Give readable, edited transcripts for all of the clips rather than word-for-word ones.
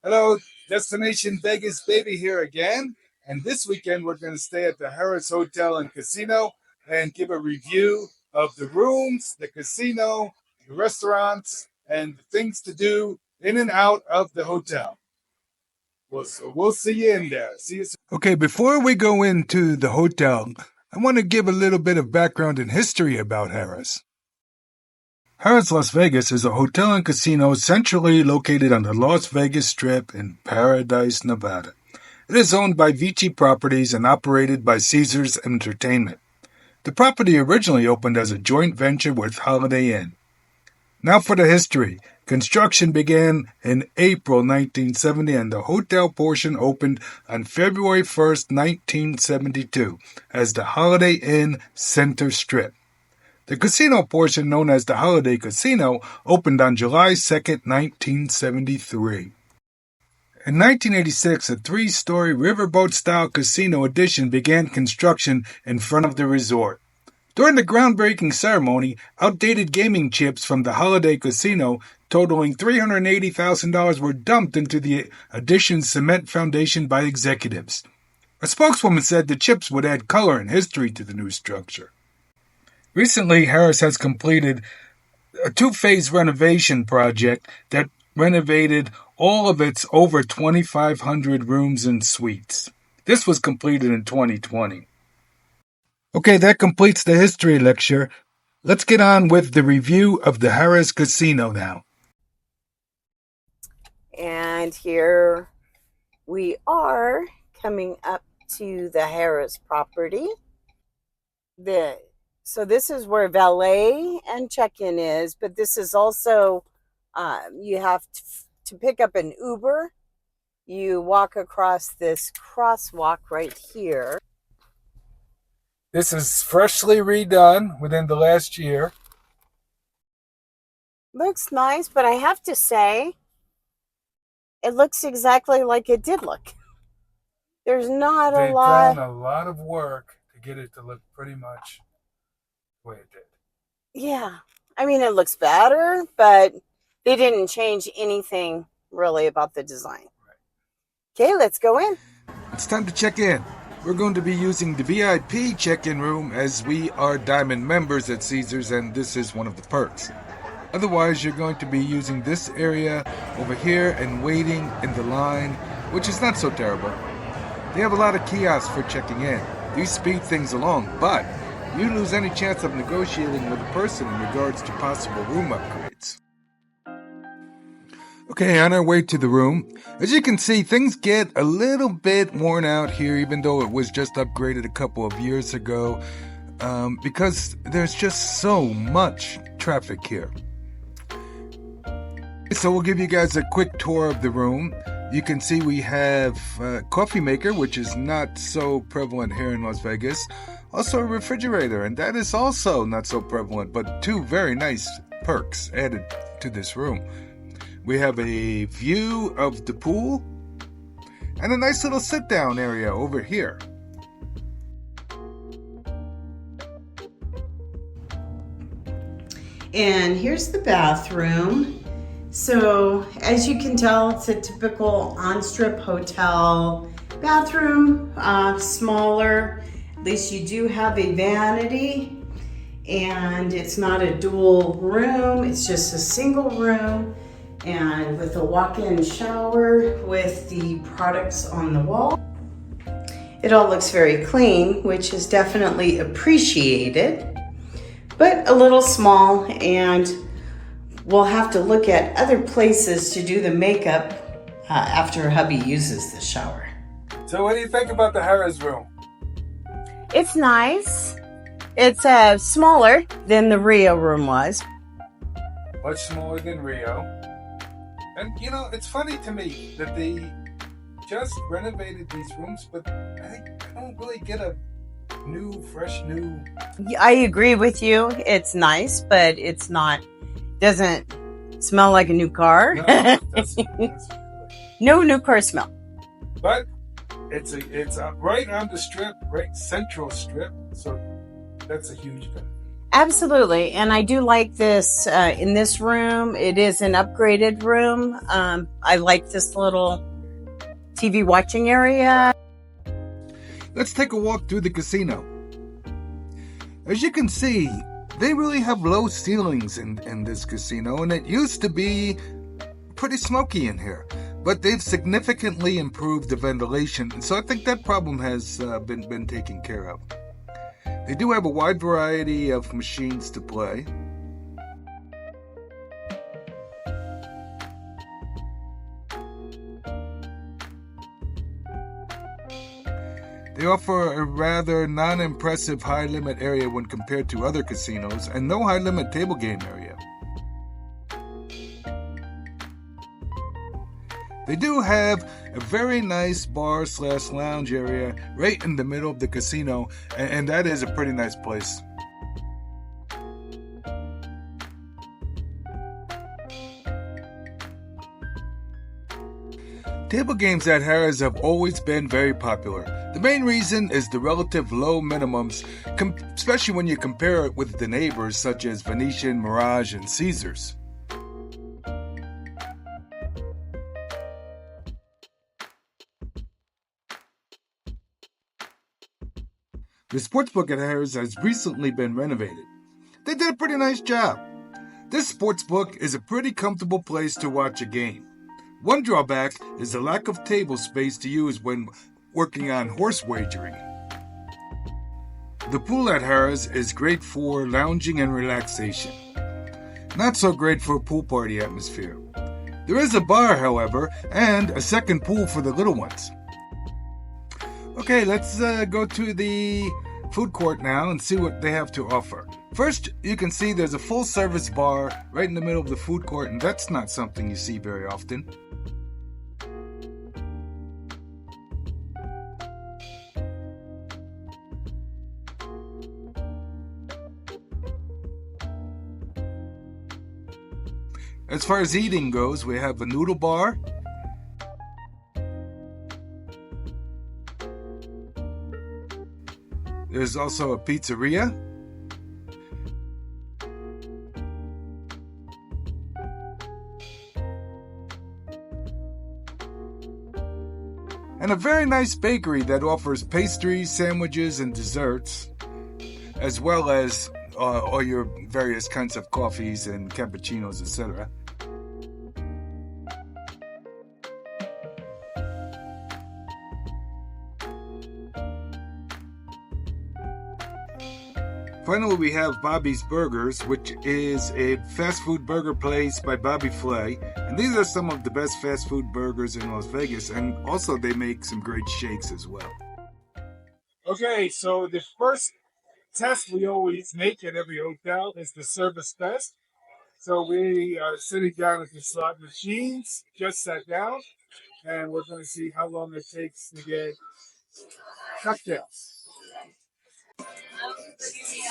Hello, Destination Vegas Baby here again. And this weekend we're going to stay at the Harrah's Hotel and Casino and give a review of the rooms, the casino, the restaurants, and things to do in and out of the hotel. We'll see you in there. See you soon. Okay, before we go into the hotel, I want to give a little bit of background and history about Harrah's. Harrah's Las Vegas is a hotel and casino centrally located on the Las Vegas Strip in Paradise, Nevada. It is owned by Vici Properties and operated by Caesars Entertainment. The property originally opened as a joint venture with Holiday Inn. Now for the history. Construction began in April 1970 and the hotel portion opened on February 1st, 1972 as the Holiday Inn Center Strip. The casino portion, known as the Holiday Casino, opened on July 2nd, 1973. In 1986, a three-story riverboat-style casino addition began construction in front of the resort. During the groundbreaking ceremony, outdated gaming chips from the Holiday Casino, totaling $380,000, were dumped into the addition's cement foundation by executives. A spokeswoman said the chips would add color and history to the new structure. Recently, Harrah's has completed a two-phase renovation project that renovated all of its over 2,500 rooms and suites. This was completed in 2020. Okay, that completes the history lecture. Let's get on with the review of the Harrah's Casino now. And here we are coming up to the Harrah's property. So this is where valet and check-in is, but this is also, you have to pick up an Uber. You walk across this crosswalk right here. This is freshly redone within the last year. Looks nice, but I have to say, it looks exactly like it did look. There's not a lot. They've done a lot of work to get it to look pretty much the way it did. Yeah. I mean, it looks better, but they didn't change anything really about the design. Right. Okay, let's go in. It's time to check in. We're going to be using the VIP check-in room as we are Diamond members at Caesars, and this is one of the perks. Otherwise, you're going to be using this area over here and waiting in the line, which is not so terrible. They have a lot of kiosks for checking in. These speed things along, but you lose any chance of negotiating with a person in regards to possible room upgrades. Okay, on our way to the room. As you can see, things get a little bit worn out here, even though it was just upgraded a couple of years ago, because there's just so much traffic here. So we'll give you guys a quick tour of the room. You can see we have a coffee maker, which is not so prevalent here in Las Vegas. Also a refrigerator, and that is also not so prevalent, but two very nice perks added to this room. We have a view of the pool and a nice little sit-down area over here. And here's the bathroom. So as you can tell, it's a typical on-strip hotel bathroom, smaller. At least you do have a vanity, and it's not a dual room. It's just a single room. And with a walk-in shower with the products on the wall. It all looks very clean, which is definitely appreciated, but a little small, and we'll have to look at other places to do the makeup after hubby uses the shower. So what do you think about the Harrah's room? It's nice. It's smaller than the Rio room was. Much smaller than Rio. And, you know, it's funny to me that they just renovated these rooms, but I don't really get a fresh new... I agree with you. It's nice, but it's not... doesn't smell like a new car. No, that's no new car smell. But it's right on the strip, right central strip, so that's a huge benefit. Absolutely. And I do like this in this room. It is an upgraded room. I like this little TV watching area. Let's take a walk through the casino. As you can see, they really have low ceilings in this casino, and it used to be pretty smoky in here. But they've significantly improved the ventilation, so I think that problem has been taken care of. They do have a wide variety of machines to play. They offer a rather non-impressive high-limit area when compared to other casinos, and no high-limit table game area. They do have a very nice bar/lounge area right in the middle of the casino, and that is a pretty nice place. Table games at Harrah's have always been very popular. The main reason is the relative low minimums, especially when you compare it with the neighbors such as Venetian, Mirage, and Caesars. The sportsbook at Harrah's has recently been renovated. They did a pretty nice job. This sportsbook is a pretty comfortable place to watch a game. One drawback is the lack of table space to use when working on horse wagering. The pool at Harrah's is great for lounging and relaxation. Not so great for a pool party atmosphere. There is a bar, however, and a second pool for the little ones. Okay, let's go to the food court now and see what they have to offer. First, you can see there's a full-service bar right in the middle of the food court, and that's not something you see very often. As far as eating goes, we have a noodle bar, there's also a pizzeria, and a very nice bakery that offers pastries, sandwiches, and desserts, as well as all your various kinds of coffees and cappuccinos, etc. Finally, we have Bobby's Burgers, which is a fast food burger place by Bobby Flay. And these are some of the best fast food burgers in Las Vegas. And also they make some great shakes as well. Okay, so the first test we always make at every hotel is the service test. So we are sitting down at the slot machines, just sat down, and we're going to see how long it takes to get cocktails.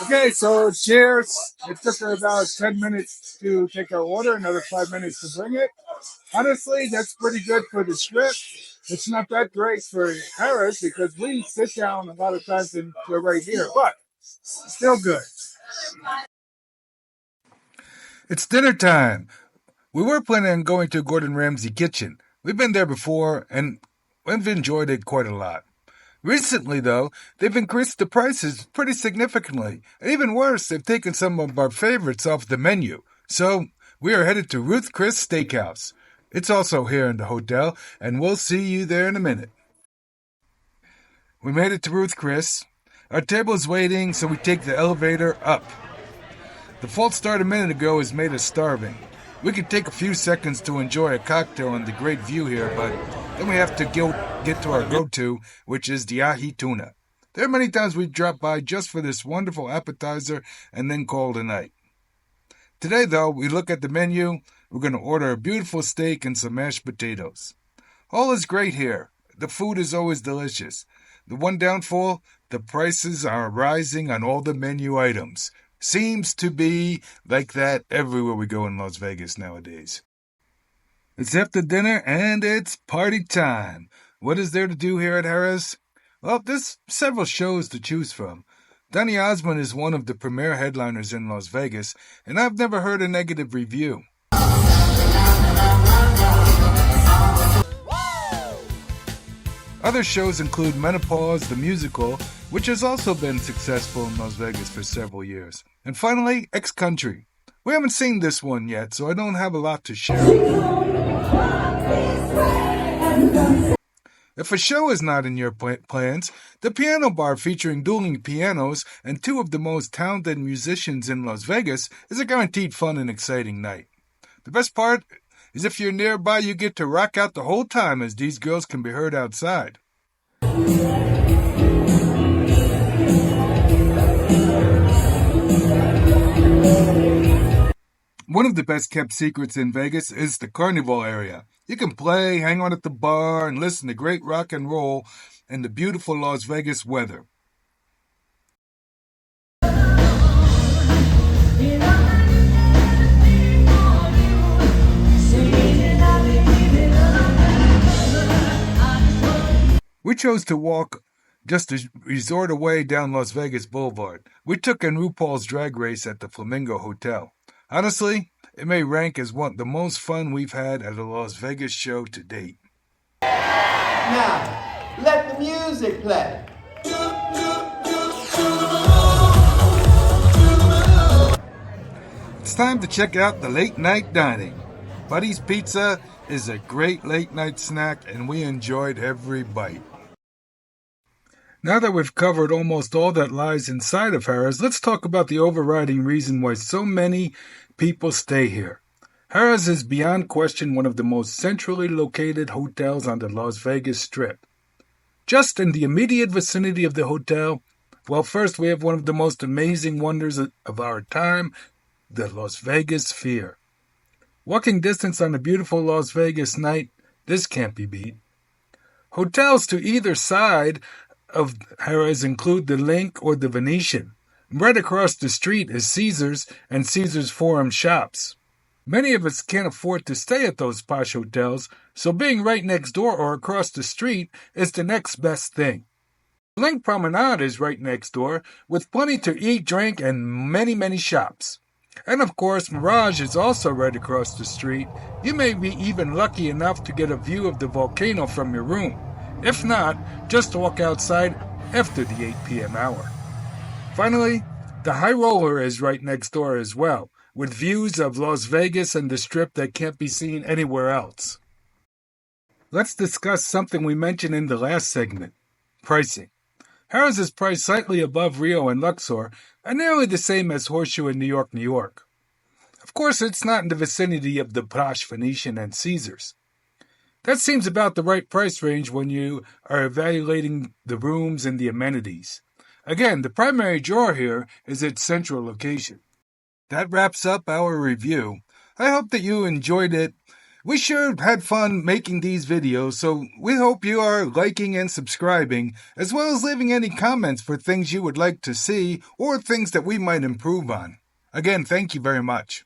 Okay, so cheers. It took her about 10 minutes to take our order, another 5 minutes to bring it. Honestly, that's pretty good for the Strip. It's not that great for Harrah's because we sit down a lot of times and we're right here, but still good. It's dinner time. We were planning on going to Gordon Ramsay Kitchen. We've been there before and we've enjoyed it quite a lot. Recently, though, they've increased the prices pretty significantly. And even worse, they've taken some of our favorites off the menu. So, we are headed to Ruth Chris Steakhouse. It's also here in the hotel, and we'll see you there in a minute. We made it to Ruth Chris. Our table is waiting, so we take the elevator up. The false start a minute ago has made us starving. We could take a few seconds to enjoy a cocktail and the great view here, but then we have to get to our go-to, which is the ahi tuna. There are many times we drop by just for this wonderful appetizer and then call it a night. Today, though, we look at the menu. We're going to order a beautiful steak and some mashed potatoes. All is great here. The food is always delicious. The one downfall, the prices are rising on all the menu items. Seems to be like that everywhere we go in Las Vegas nowadays. It's after dinner and it's party time. What is there to do here at Harrah's? Well, there's several shows to choose from. Donny Osmond is one of the premier headliners in Las Vegas, and I've never heard a negative review. Other shows include Menopause the Musical, which has also been successful in Las Vegas for several years. And finally, X-Country. We haven't seen this one yet, so I don't have a lot to share. If a show is not in your plans, the Piano Bar featuring dueling pianos and two of the most talented musicians in Las Vegas is a guaranteed fun and exciting night. The best part is if you're nearby, you get to rock out the whole time as these girls can be heard outside. One of the best kept secrets in Vegas is the Carnival area. You can play, hang out at the bar, and listen to great rock and roll in the beautiful Las Vegas weather. We chose to walk just a resort away down Las Vegas Boulevard. We took in RuPaul's Drag Race at the Flamingo Hotel. Honestly, it may rank as one of the most fun we've had at a Las Vegas show to date. Now, let the music play. It's time to check out the late night dining. Buddy's Pizza is a great late night snack, and we enjoyed every bite. Now that we've covered almost all that lies inside of Harrah's, let's talk about the overriding reason why so many people stay here. Harrah's is beyond question one of the most centrally located hotels on the Las Vegas Strip. Just in the immediate vicinity of the hotel, well, first we have one of the most amazing wonders of our time, the Las Vegas Sphere. Walking distance on a beautiful Las Vegas night, this can't be beat. Hotels to either side of Harrah's include the Link or the Venetian. Right across the street is Caesars and Caesars Forum Shops. Many of us can't afford to stay at those posh hotels, so being right next door or across the street is the next best thing. Link Promenade is right next door, with plenty to eat, drink, and many, many shops. And of course, Mirage is also right across the street. You may be even lucky enough to get a view of the volcano from your room. If not, just walk outside after the 8 p.m. hour. Finally, the High Roller is right next door as well, with views of Las Vegas and the Strip that can't be seen anywhere else. Let's discuss something we mentioned in the last segment, pricing. Harrah's is priced slightly above Rio and Luxor, and nearly the same as Horseshoe in New York, New York. Of course, it's not in the vicinity of the posh Venetian and Caesars. That seems about the right price range when you are evaluating the rooms and the amenities. Again, the primary draw here is its central location. That wraps up our review. I hope that you enjoyed it. We sure had fun making these videos, so we hope you are liking and subscribing, as well as leaving any comments for things you would like to see or things that we might improve on. Again, thank you very much.